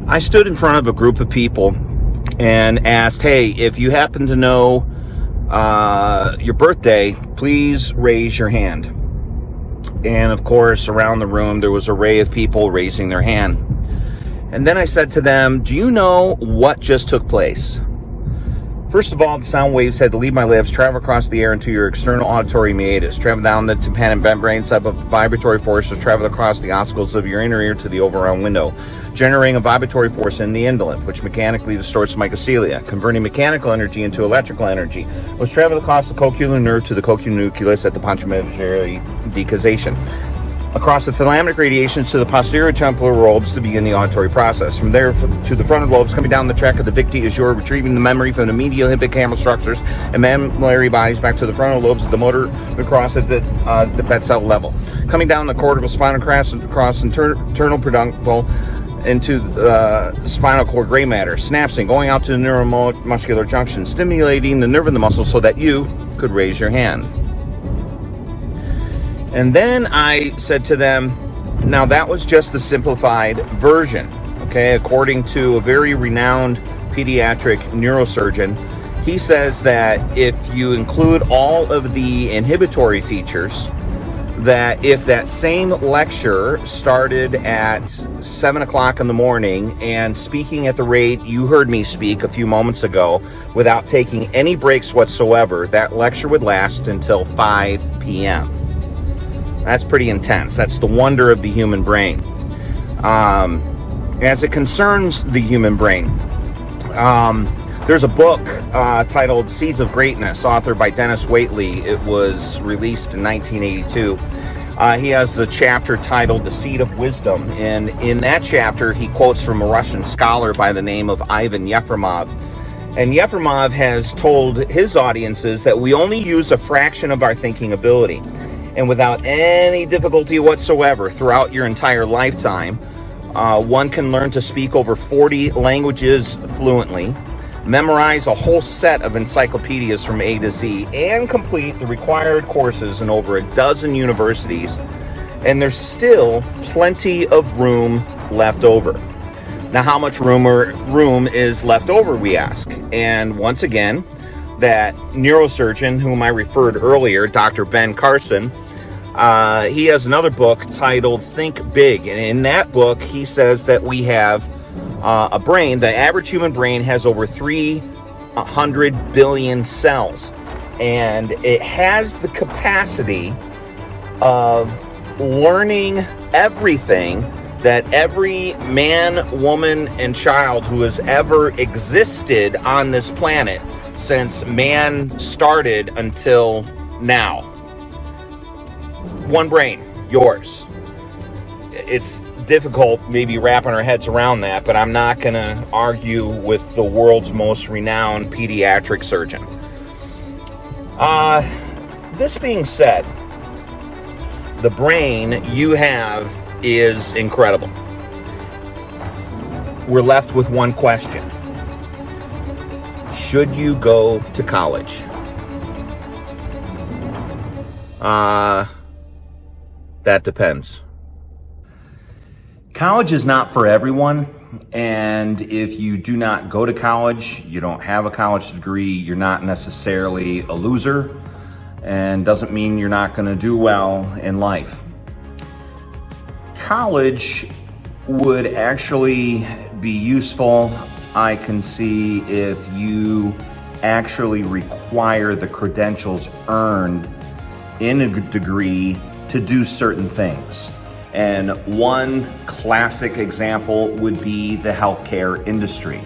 I stood in front of a group of people and asked, hey, if you happen to know your birthday, please raise your hand. And of course, around the room, there was an array of people raising their hand. And then I said to them, do you know what just took place? First of all, the sound waves had to leave my lips, travel across the air into your external auditory meatus, travel down the tympanic membrane, sub a vibratory force to travel across the ossicles of your inner ear to the overall window, generating a vibratory force in the indolent, which mechanically distorts mycelium, converting mechanical energy into electrical energy, which traveled across the cochlear nerve to the cochlear nucleus at the pontomedullary decussation, across the thalamic radiations to the posterior temporal lobes to begin the auditory process. From there to the frontal lobes, coming down the track of the victi as you're retrieving the memory from the medial hippocampal structures and mammillary bodies back to the frontal lobes of the motor across at the pet cell level. Coming down the cortical spinal crest across internal peduncle into spinal cord gray matter, synapsing, going out to the neuromuscular junction, stimulating the nerve in the muscle so that you could raise your hand. And then I said to them, now that was just the simplified version, okay? According to a very renowned pediatric neurosurgeon, he says that if you include all of the inhibitory features, that if that same lecture started at 7 o'clock in the morning and speaking at the rate you heard me speak a few moments ago without taking any breaks whatsoever, that lecture would last until 5 p.m. That's pretty intense. That's the wonder of the human brain. As it concerns the human brain, there's a book titled Seeds of Greatness, authored by Dennis Waitley. It was released in 1982. He has a chapter titled The Seed of Wisdom, and in that chapter he quotes from a Russian scholar by the name of Ivan Yefremov. And Yefremov has told his audiences that we only use a fraction of our thinking ability. And without any difficulty whatsoever throughout your entire lifetime, one can learn to speak over 40 languages fluently, memorize a whole set of encyclopedias from A to Z, and complete the required courses in over a dozen universities, and there's still plenty of room left over. Now, how much room is left over, we ask? And once again, that neurosurgeon whom I referred earlier, Dr. Ben Carson, he has another book titled Think Big. And in that book, he says that we have a brain. The average human brain has over 300 billion cells. And it has the capacity of learning everything that every man, woman, and child who has ever existed on this planet since man started until now. One brain, yours. It's difficult maybe wrapping our heads around that, but I'm not going to argue with the world's most renowned pediatric surgeon. This being said, the brain you have is incredible. We're left with one question. Should you go to college? That depends. College is not for everyone, and if you do not go to college, you don't have a college degree, you're not necessarily a loser, and doesn't mean you're not going to do well in life. College would actually be useful, I can see, if you actually require the credentials earned in a degree to do certain things. And one classic example would be the healthcare industry.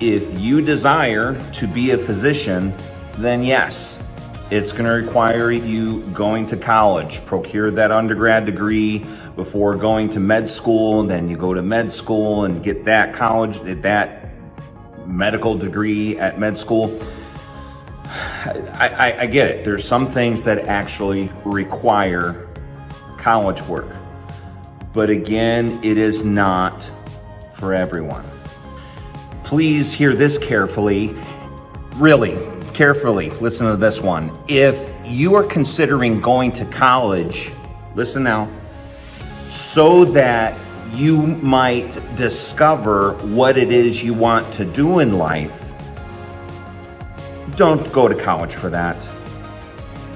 If you desire to be a physician, then yes, it's going to require you going to college, procure that undergrad degree before going to med school, and then you go to med school and get that college, that medical degree at med school. I get it. There's some things that actually require college work. But again, it is not for everyone. Please hear this carefully. Really, carefully listen to this one. If you are considering going to college, listen now, so that you might discover what it is you want to do in life, don't go to college for that.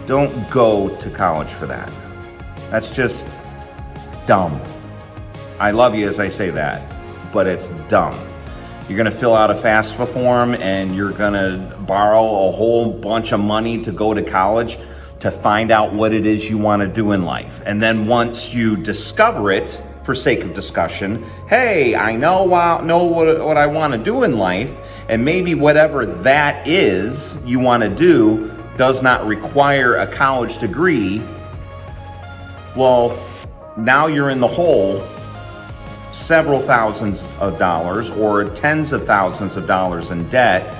Don't go to college for that. That's just dumb. I love you as I say that, but it's dumb. You're gonna fill out a FAFSA form and you're gonna borrow a whole bunch of money to go to college to find out what it is you wanna do in life. And then once you discover it, for sake of discussion, hey, I know what I wanna do in life, and maybe whatever that is you wanna do does not require a college degree. Well, now you're in the hole several thousands of dollars or tens of thousands of dollars in debt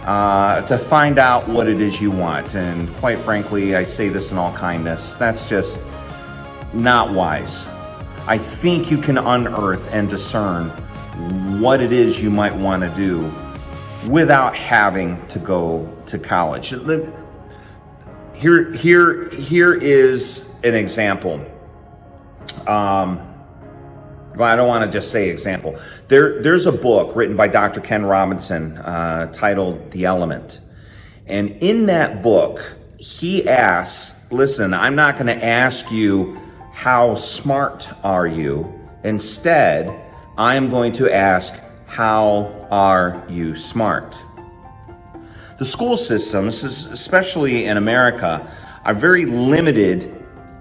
to find out what it is you want. And quite frankly, I say this in all kindness, that's just not wise. I think you can unearth and discern what it is you might want to do without having to go to college. Here is an example. Well, I don't want to just say example. There's a book written by Dr. Ken Robinson titled The Element. And in that book, he asks, listen, I'm not going to ask you how smart are you. Instead, I am going to ask, how are you smart? The school systems, especially in America, are very limited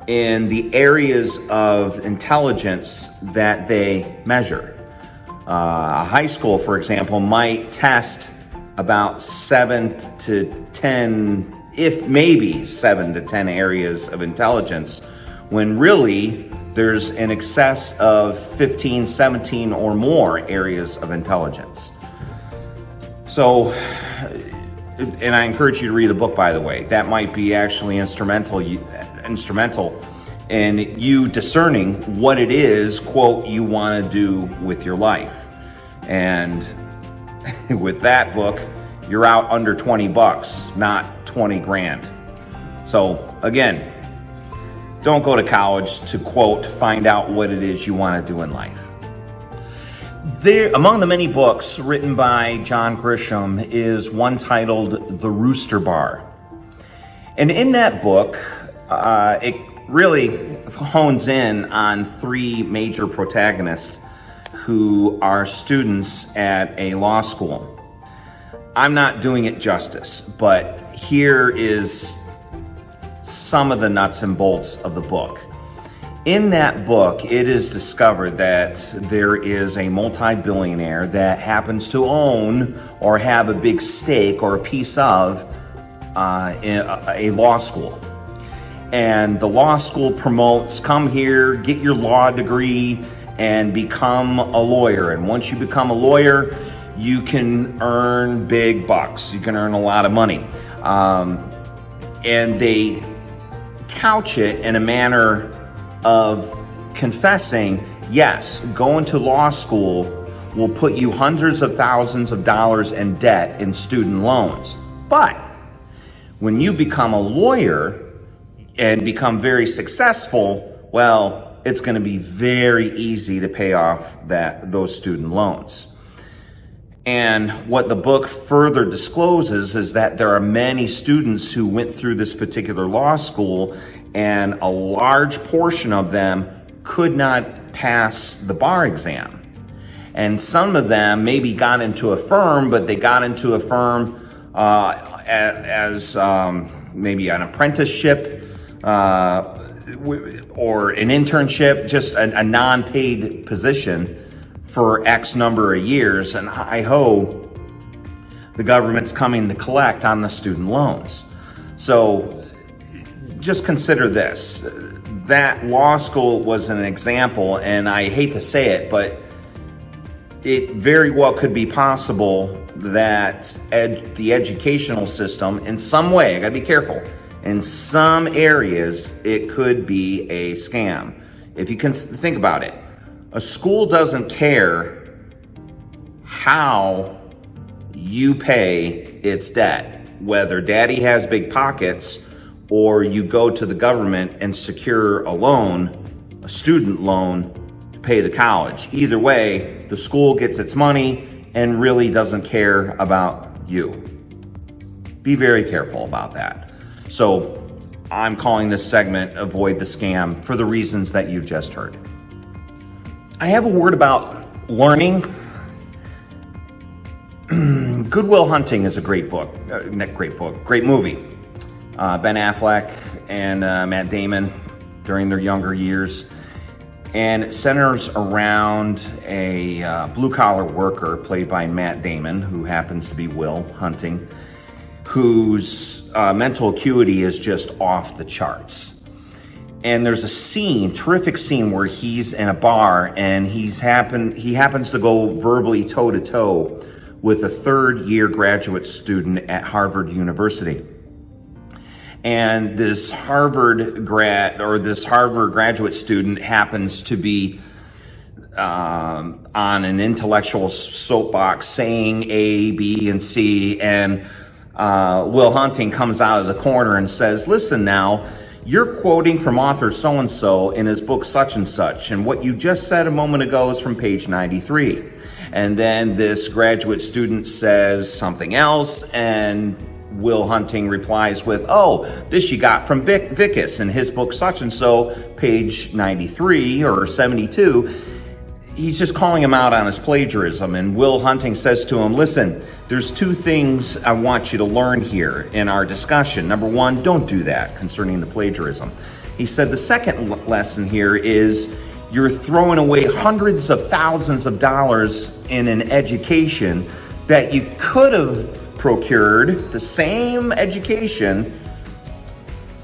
in the areas of intelligence that they measure. A high school, for example, might test about 7 to 10, if maybe 7 to 10 areas of intelligence, when really there's in excess of 15, 17 or more areas of intelligence. So, and I encourage you to read the book, by the way. That might be actually instrumental in you discerning what it is, quote, you want to do with your life. And with that book, you're out under 20 bucks, not 20 grand. So again, don't go to college to, quote, find out what it is you want to do in life. Among the many books written by John Grisham is one titled The Rooster Bar. And in that book, it really hones in on 3 major protagonists who are students at a law school. I'm not doing it justice, but here is some of the nuts and bolts of the book. In that book, it is discovered that there is a multi-billionaire that happens to own or have a big stake or a piece of a law school. And the law school promotes, come here, get your law degree, and become a lawyer. And once you become a lawyer, you can earn big bucks. You can earn a lot of money. And they couch it in a manner of confessing, yes, going to law school will put you hundreds of thousands of dollars in debt in student loans. But when you become a lawyer and become very successful, well, it's going to be very easy to pay off those student loans. And what the book further discloses is that there are many students who went through this particular law school, and a large portion of them could not pass the bar exam. And some of them maybe got into a firm, but they got into a firm as maybe an apprenticeship or an internship, just a non-paid position for X number of years, and hi-ho, the government's coming to collect on the student loans. So just consider this. That law school was an example, and I hate to say it, but it very well could be possible that the educational system, in some way, I gotta be careful, in some areas, it could be a scam. If you can think about it, a school doesn't care how you pay its debt, whether daddy has big pockets or you go to the government and secure a loan, a student loan, pay the college. Either way, the school gets its money and really doesn't care about you. Be very careful about that. So I'm calling this segment Avoid the Scam for the reasons that you've just heard. I have a word about learning. Good Will Hunting is a great book, great movie. Ben Affleck and Matt Damon during their younger years. And it centers around a blue-collar worker played by Matt Damon, who happens to be Will Hunting, whose mental acuity is just off the charts. And there's a scene, terrific scene, where he's in a bar and he happens to go verbally toe-to-toe with a third-year graduate student at Harvard University. And this Harvard graduate student happens to be on an intellectual soapbox saying A, B, and C, and Will Hunting comes out of the corner and says, listen now, you're quoting from author so-and-so in his book such and such, and what you just said a moment ago is from page 93. And then this graduate student says something else, and Will Hunting replies with, oh, this you got from Vickus in his book such and so, page 93 or 72. He's just calling him out on his plagiarism, and Will Hunting says to him, listen, there's two things I want you to learn here in our discussion. Number one, don't do that concerning the plagiarism. He said the second lesson here is you're throwing away hundreds of thousands of dollars in an education that you could have procured the same education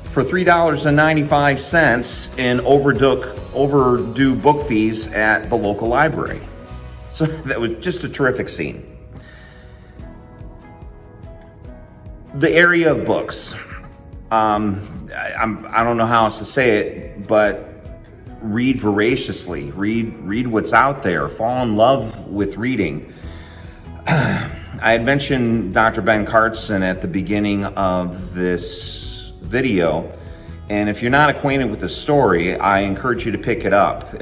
for $3.95 in overdue book fees at the local library. So that was just a terrific scene. The area of books. I don't know how else to say it, but read voraciously. Read what's out there. Fall in love with reading. I had mentioned Dr. Ben Carson at the beginning of this video, and if you're not acquainted with the story, I encourage you to pick it up.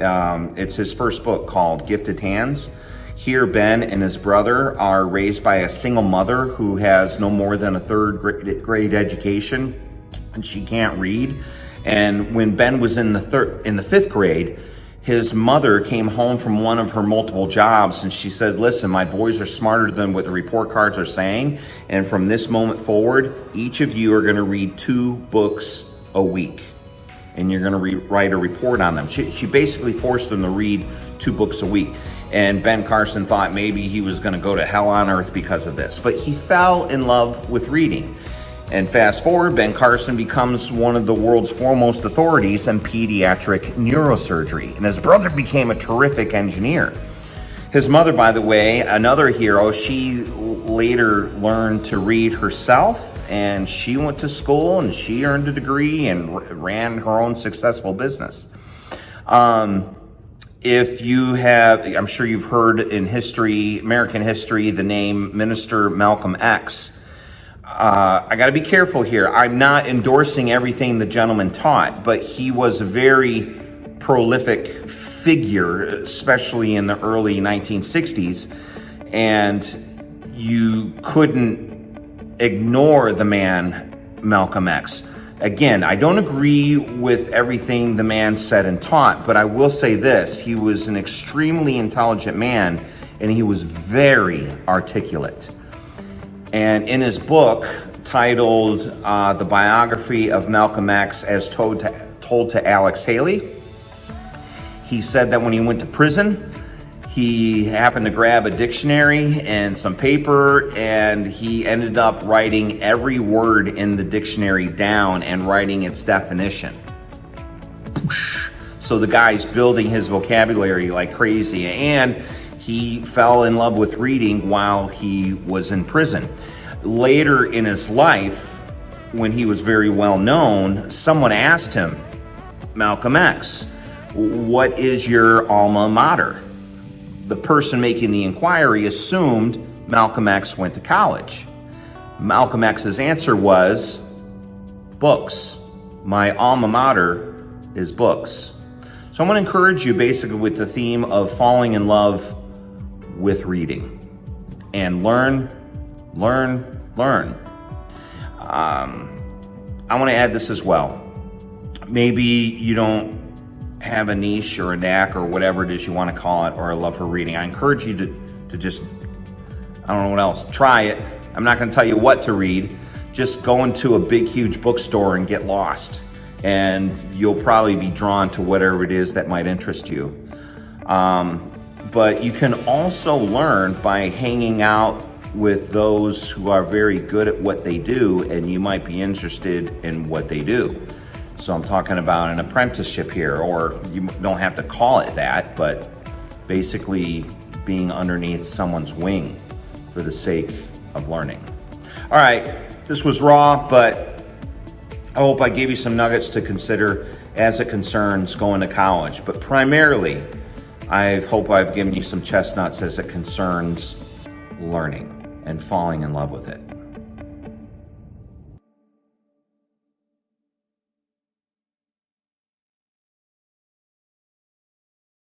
It's his first book called Gifted Hands. Here, Ben and his brother are raised by a single mother who has no more than a third grade education, and she can't read. And when Ben was in the fifth grade, his mother came home from one of her multiple jobs, and she said, listen, my boys are smarter than what the report cards are saying, and from this moment forward, each of you are going to read 2 books a week, and you're going to write a report on them. She basically forced them to read 2 books a week, and Ben Carson thought maybe he was going to go to hell on earth because of this, but he fell in love with reading. And fast forward, Ben Carson becomes one of the world's foremost authorities in pediatric neurosurgery, and his brother became a terrific engineer. His mother, by the way, another hero, she later learned to read herself, and she went to school and she earned a degree and ran her own successful business. If you have, I'm sure you've heard in history, American history, the name Minister Malcolm X. I got to be careful here. I'm not endorsing everything the gentleman taught, but he was a very prolific figure, especially in the early 1960s, and you couldn't ignore the man Malcolm X. Again, I don't agree with everything the man said and taught, but I will say this: he was an extremely intelligent man, and he was very articulate. And in his book, titled The Biography of Malcolm X as told to Alex Haley, he said that when he went to prison, he happened to grab a dictionary and some paper, and he ended up writing every word in the dictionary down and writing its definition. So the guy's building his vocabulary like crazy, and he fell in love with reading while he was in prison. Later in his life, when he was very well known, someone asked him, Malcolm X, what is your alma mater? The person making the inquiry assumed Malcolm X went to college. Malcolm X's answer was, books. My alma mater is books. So I'm going to encourage you basically with the theme of falling in love with reading. And learn. I want to add this as well. Maybe you don't have a niche or a knack or whatever it is you want to call it, or a love for reading. I encourage you to just, I don't know what else, try it. I'm not going to tell you what to read. Just go into a big, huge bookstore and get lost. And you'll probably be drawn to whatever it is that might interest you. But you can also learn by hanging out with those who are very good at what they do, and you might be interested in what they do. So I'm talking about an apprenticeship here, or you don't have to call it that, but basically being underneath someone's wing for the sake of learning. All right, this was raw, but I hope I gave you some nuggets to consider as it concerns going to college. But primarily, I hope I've given you some chestnuts as it concerns learning and falling in love with it.